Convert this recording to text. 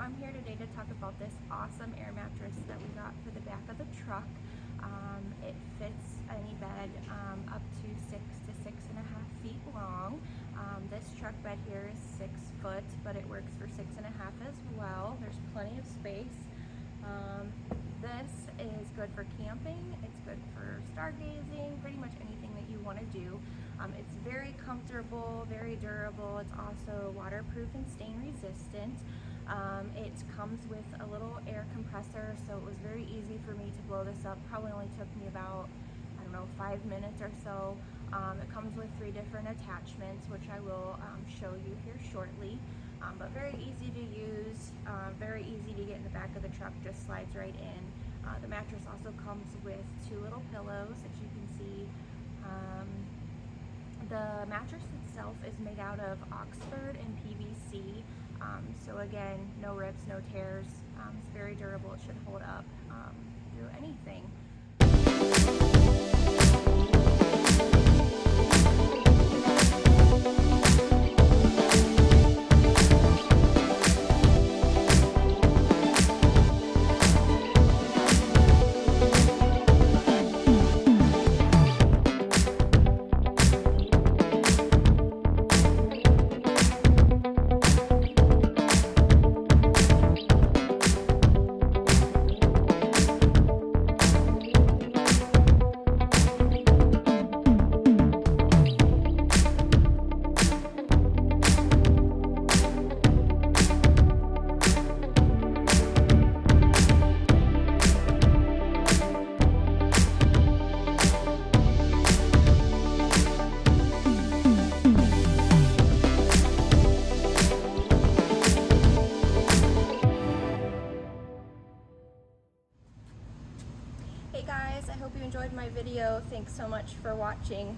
I'm here today to talk about this awesome air mattress that we got for the back of the truck. It fits any bed up to 6 to 6.5 feet long. This truck bed here is 6 foot, but it works for 6.5 as well. There's plenty of space. This is good for camping, it's good for stargazing, pretty much anything that you want to do. It's very comfortable, very durable. It's also waterproof and stain resistant. It comes with a little air compressor, so it was very easy for me to blow this up. Probably only took me about, I don't know, 5 minutes or so. It comes with 3 different attachments, which I will show you here shortly. But very easy to use, very easy to get in the back of the truck, just slides right in. The mattress also comes with 2 little pillows, as you can see. The mattress itself is made out of Oxford and PVC, so again, no rips, no tears. It's very durable. It should hold up through anything. Hey guys, I hope you enjoyed my video. Thanks so much for watching.